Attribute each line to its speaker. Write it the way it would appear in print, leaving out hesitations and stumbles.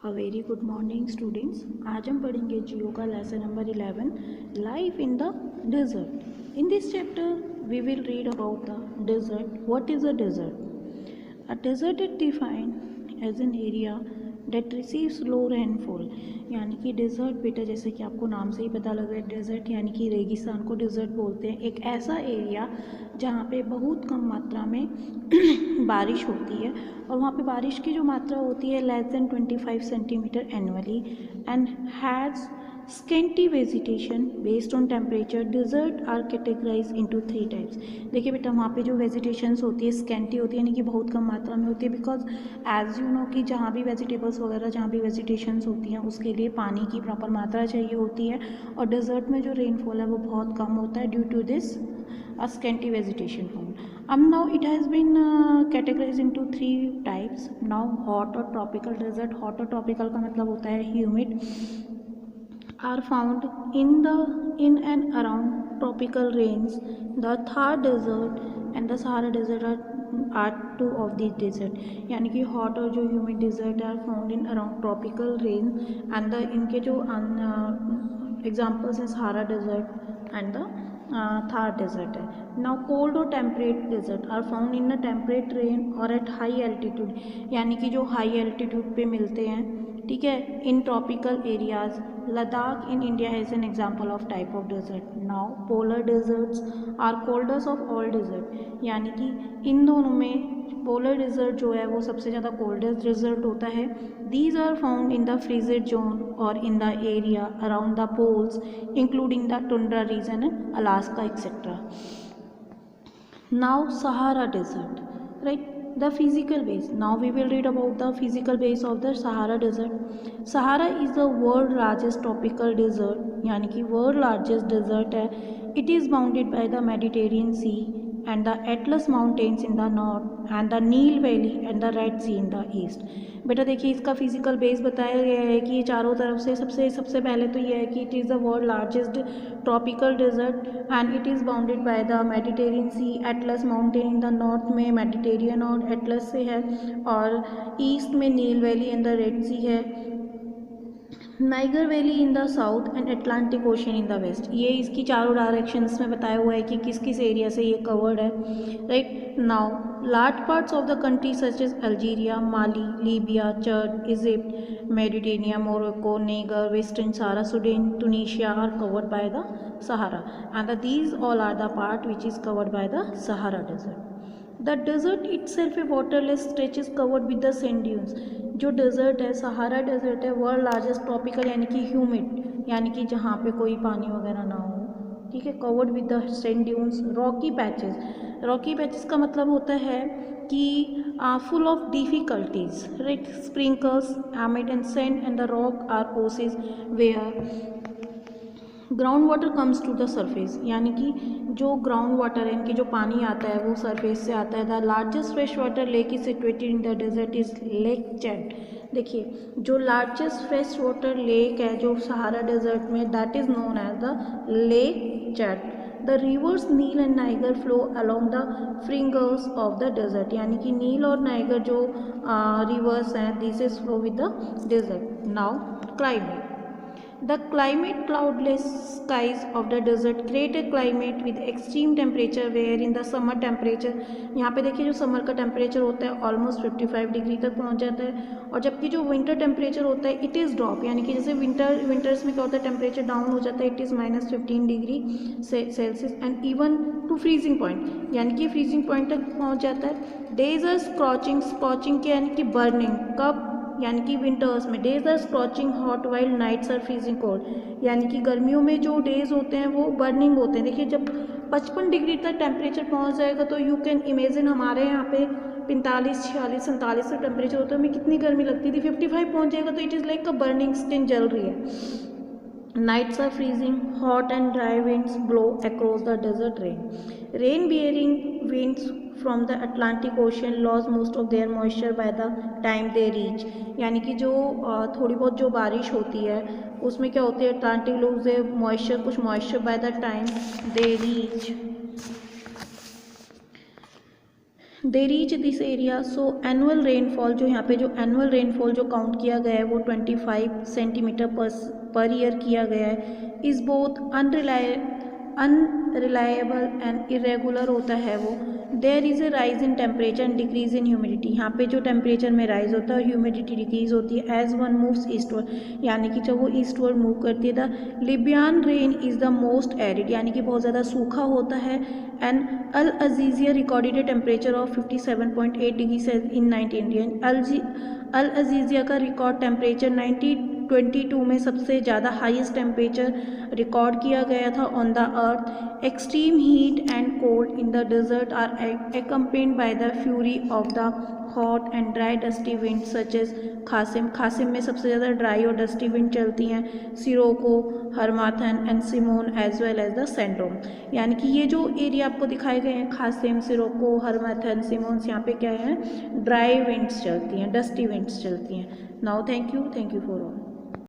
Speaker 1: अ very good morning students. आज हम पढ़ेंगे जियो का lesson number 11 life in the desert. In this chapter we will read about the desert. What is a desert? A desert is defined as an area that receives low rainfall. यानी कि desert बेटा जैसे कि आपको नाम से ही पता लग रहा है, डेजर्ट यानी कि रेगिस्तान को डेजर्ट बोलते हैं। एक ऐसा एरिया जहाँ पे बहुत कम मात्रा में बारिश होती है और वहाँ पे बारिश की जो मात्रा होती है less than 25 centimetre annually and has scanty vegetation based on temperature. Desert are categorise into 3 types. देखिए बेटा वहाँ पे जो वेजिटेशंस होती है स्केंटी होती है यानी कि बहुत कम मात्रा में होती है, बिकॉज एज यू नो कि जहाँ भी वेजिटेबल्स वगैरह जहाँ भी वेजिटेशंस होती हैं उसके लिए पानी की प्रॉपर मात्रा चाहिए होती है और डिजर्ट में जो रेनफॉल है वो बहुत कम होता है due to this a scanty vegetation found. Now it has been categorized into 3 types. Now hot or tropical desert. Hot और tropical का मतलब होता है humid, are found in and around tropical range. The Thar desert and the Sahara desert are two of these desert. यानी कि hot और जो humid desert are found in around tropical range and the इनके जो examples हैं Sahara desert and the Thar desert है. Now cold और temperate desert are found in a temperate range or at high altitude. यानी कि जो high altitude पे मिलते हैं, ठीक है, in tropical areas. Ladakh in India has an example of type of desert. Now polar deserts are coldest of all desert. यानी कि इन दोनों में पोलर डेजर्ट जो है वो सबसे ज़्यादा कोल्डेस्ट डेजर्ट होता है. These are found in the freezed zone और in the area around the poles including the tundra region and Alaska etcetera. Now Sahara desert, right? The physical base. Now we will read about the physical base of the Sahara desert. Sahara is the world largest tropical desert, यानी कि world largest desert है. It is bounded by the Mediterranean Sea and the Atlas Mountains in the north and the Nile Valley and the Red Sea in the east. बेटा देखिए इसका physical base बताया गया है कि ये चारों तरफ से सबसे पहले तो ये है कि it is the world largest tropical desert and it is bounded by the Mediterranean Sea. Atlas mountain in the north में मेडिटेरियन और एटलस से है और ईस्ट में Nile valley and the Red Sea है. Niger valley in the south and Atlantic Ocean in the west. ये इसकी चारों डायरेक्शंस में बताया हुआ है कि किस किस एरिया से ये कवर्ड है, right. Now large parts of the country such as Algeria, Mali, Libya, Chad, Egypt, Mauritania, Morocco, Niger, Western Sahara, Sudan, Tunisia are covered by the Sahara and these all are the part which is covered by the Sahara desert. The desert itself a waterless stretch is covered with the sand dunes. जो desert है Sahara desert है world largest tropical यानी कि humid यानी कि जहाँ पे कोई पानी वगैरह ना हो, ठीक है, covered with the sand dunes. Rocky patches. Rocky patches का मतलब होता है कि full of difficulties, right. Sprinkles, amid and sand and the rock are oases where ground water comes to the surface. यानी कि जो ग्राउंड वाटर है इनकी जो पानी आता है वो सरफेस से आता है. The largest fresh water lake is situated in the desert is lake Chad. देखिए जो लार्जेस्ट फ्रेश वाटर लेक है जो सहारा डेजर्ट में that is known as the lake Chad. The rivers Nile and Niger flow along the fringes of the desert. यानी कि Nile और Niger जो rivers हैं this is flow with the desert. Now climate. The climate cloudless skies of the desert create a climate with extreme temperature where in the summer temperature, यहाँ पे देखिए जो summer का टेम्परेचर होता है ऑलमोस्ट 55 डिग्री तक पहुँच जाता है और जबकि जो विंटर टेम्परेचर होता है इट इज़ ड्रॉप. यानी कि जैसे विंटर्स में क्या होता है टेम्परेचर डाउन हो जाता है, it is -15 degree Celsius and even to freezing point यानी कि फ्रीजिंग पॉइंट तक पहुँच जाता है. डेज आर स्कॉचिंग के यानी कि बर्निंग कब यानी कि विंटर्स में. Days are scorching hot while nights are freezing cold. यानी कि गर्मियों में जो डेज होते हैं वो बर्निंग होते हैं. देखिए जब 55 डिग्री तक टेम्परेचर पहुंच जाएगा तो यू कैन इमेजिन हमारे यहाँ पे 45, 46, 47 तक टेम्परेचर होता है, हमें कितनी गर्मी लगती थी. 55 पहुंच जाएगा तो it is like a burning skin जल रही है. Nights are freezing, hot and dry winds blow across the desert. Rain-bearing winds from the Atlantic Ocean lose most of their moisture by the time they reach. यानी कि जो थोड़ी बहुत जो बारिश होती है उसमें क्या होती है अटलांटिक लूज मॉइस्चर कुछ moisture by the time they reach they reach this area. So annual rainfall, जो यहाँ पे जो एनुअल रेनफॉल जो काउंट किया गया है वो 25 सेंटीमीटर पर ईयर किया गया है। Is both unreliable and irregular होता है वो। There is a rise in temperature and decrease in humidity, यहाँ पे जो टेम्परेचर में राइज होता है और ह्यूमिडिटी डिक्रीज होती है एज वन मूव्स ईस्टवर्ड, यानी कि जब वो ईस्टवर्ड मूव करती है। The Libyan rain is the most arid, यानी कि बहुत ज़्यादा सूखा होता है। And Al Aziziyah recorded a temperature of 57.8 degree Celsius in 1910। Al Aziziyah का रिकॉर्ड टेम्परेचर 1922 में सबसे ज़्यादा हाईएस्ट टेम्परेचर रिकॉर्ड किया गया था on the earth. Extreme heat and cold in the desert are accompanied by the fury of the hot and dry dusty winds such as khamsin. Khamsin में सबसे ज़्यादा dry और डस्टी विंड चलती हैं। Sirocco, harmattan and simoom as well as the sandstorm, यानी कि ये जो एरिया आपको दिखाए गए हैं खासिम, सिरोको, हरमाथन, सिमोन्स, यहाँ पे क्या है, ड्राई विंड्स चलती हैं, डस्टी विंड्स चलती हैं। Now thank you for all.